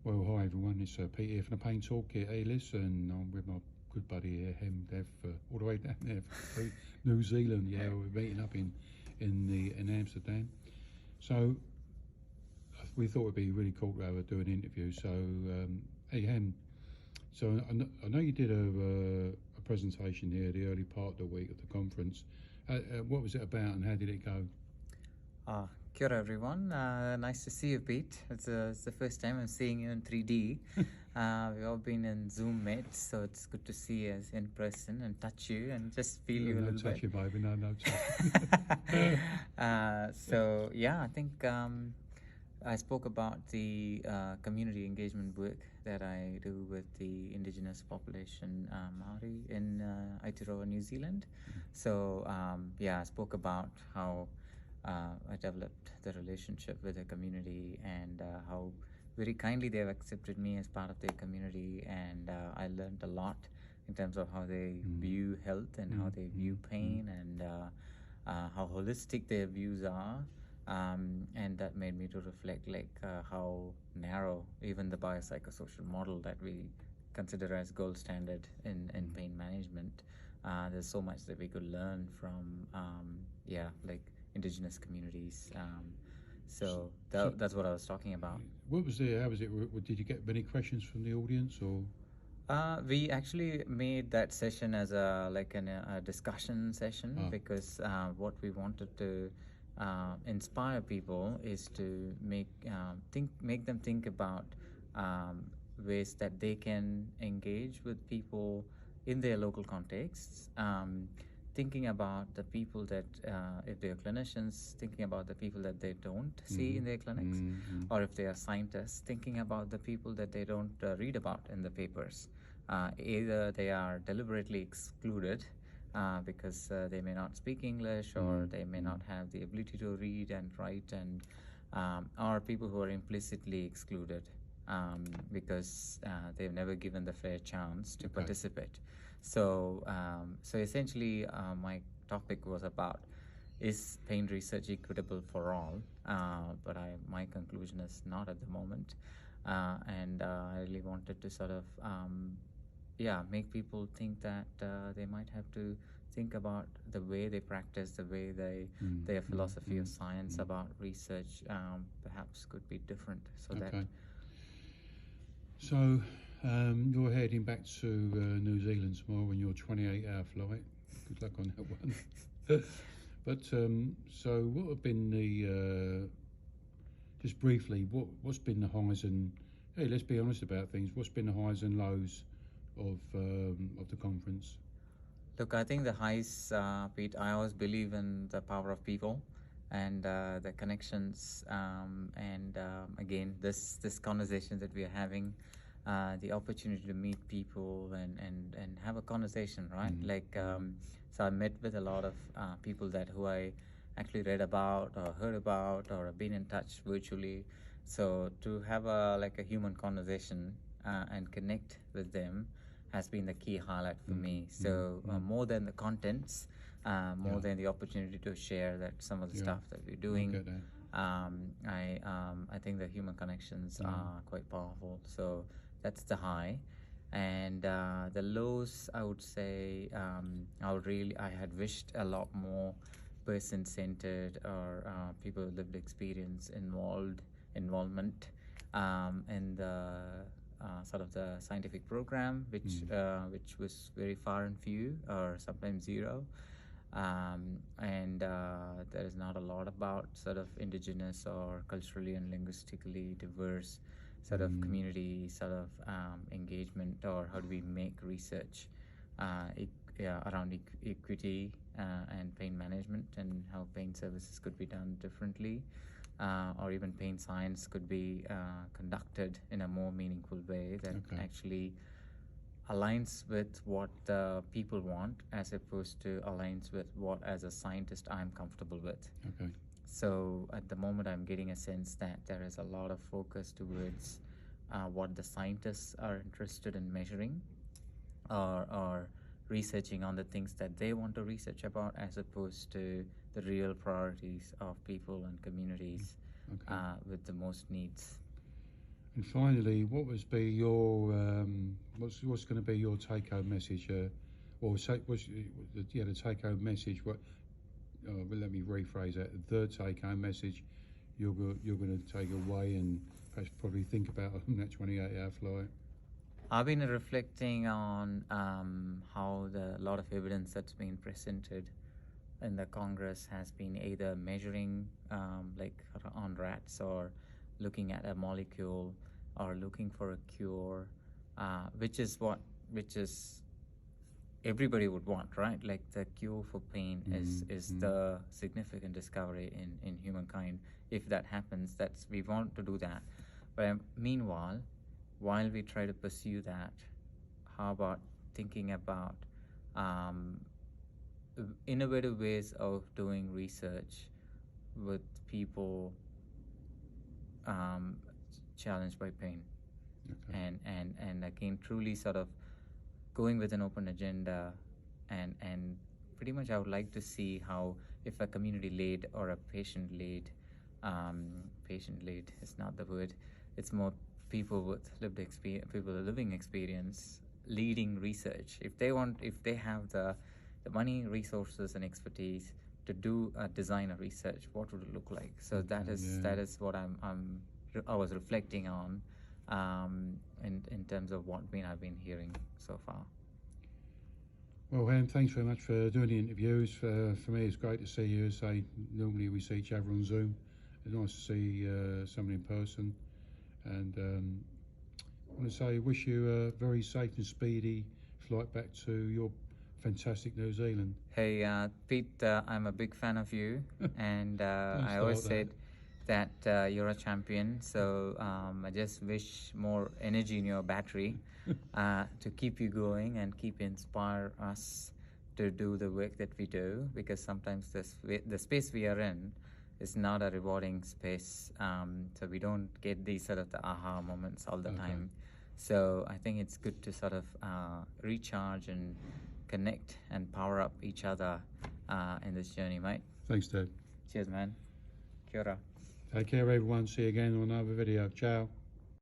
Well, hi everyone, it's Pete here from the Pain Toolkit. Hey, listen, I'm with my good buddy here, Hem Dev, all the way down there from New Zealand. Yeah, we're meeting up in Amsterdam. So we thought it'd be really cool to do an interview. So, hey Hem, so I know you did a presentation here the early part of the week of the conference. What was it about and how did it go? Kia ora everyone, nice to see you, Pete. It's the first time I'm seeing you in 3D. We've all been in Zoom mates, so it's good to see you in person and touch you and just feel you a little touch bit. you, baby, no touch. So yeah, I think I spoke about the community engagement work that I do with the indigenous population Maori in Aotearoa, New Zealand. So yeah, I spoke about how I developed the relationship with the community and how very kindly they have accepted me as part of their community, and I learned a lot in terms of how they view health and how they view pain and how holistic their views are. And that made me to reflect how narrow even the biopsychosocial model that we consider as gold standard in pain management. There's so much that we could learn from indigenous communities. So that's what I was talking about. What was how was it? Did you get many questions from the audience or? We actually made that session as a discussion session because what we wanted to inspire people is to make them think about ways that they can engage with people in their local contexts. Thinking about the people that, if they are clinicians, thinking about the people that they don't see in their clinics, or if they are scientists, thinking about the people that they don't read about in the papers. Either they are deliberately excluded because they may not speak English or they may not have the ability to read and write, and or people who are implicitly excluded because they've never given the fair chance to participate. So essentially, my topic was about, is pain research equitable for all? But my conclusion is not at the moment. And I really wanted to sort of, make people think that they might have to think about the way they practice, the way their philosophy of science about research perhaps could be different. So you're heading back to New Zealand tomorrow on your 28-hour flight. Good luck on that one. But so what have been the just briefly what's been the highs and, hey, let's be honest about things, what's been the highs and lows of the conference? Look, I think the highs, Pete, I always believe in the power of people and the connections, and again, this conversation that we are having, the opportunity to meet people and have a conversation, right? So I met with a lot of people who I actually read about or heard about or have been in touch virtually. So to have a human conversation and connect with them has been the key highlight for me. So more than the contents, more than the opportunity to share that some of the stuff that we're doing, I think the human connections are quite powerful. So that's the high. And the lows, I would say, I had wished a lot more person-centered or people with lived experience involvement in the sort of the scientific program, which was very far and few or sometimes zero. And there is not a lot about sort of indigenous or culturally and linguistically diverse sort of community sort of engagement, or how do we make research around equity and pain management, and how pain services could be done differently, or even pain science could be conducted in a more meaningful way that actually aligns with what the people want, as opposed to aligns with what, as a scientist, I'm comfortable with. So at the moment, I'm getting a sense that there is a lot of focus towards what the scientists are interested in measuring or researching on the things that they want to research about, as opposed to the real priorities of people and communities with the most needs. And finally, what was be your what's going to be your take-home message, or the take-home message? But let me rephrase that. The take-home message you're going to take away and perhaps probably think about on that 28-hour flight. I've been reflecting on how a lot of evidence that's been presented in the Congress has been either measuring like on rats, or looking at a molecule, or looking for a cure, which is everybody would want, right? Like the cure for pain is the significant discovery in humankind. If that happens, we want to do that. But meanwhile, while we try to pursue that, how about thinking about innovative ways of doing research with people challenged by pain? Okay. And again, truly sort of going with an open agenda, and pretty much I would like to see how, if a community-led or a patient-led is not the word, it's more people with living experience leading research. If they have the money, resources, and expertise to do design a research, what would it look like? So that is what I was reflecting on in terms of what I've been hearing so far. Well, Hem, thanks very much for doing the interviews. For me, it's great to see you. Normally we see each other on Zoom. It's nice to see someone in person. And I want to say, wish you a very safe and speedy flight back to your fantastic New Zealand. Hey, Pete, I'm a big fan of you, and I always said that you're a champion. So I just wish more energy in your battery to keep you going and inspire us to do the work that we do, because sometimes the space we are in is not a rewarding space, so we don't get these sort of the aha moments all the time. So I think it's good to sort of recharge and connect and power up each other in this journey, mate. Thanks, Dad. Cheers, man. Kia ora. Take care, everyone. See you again on another video. Ciao.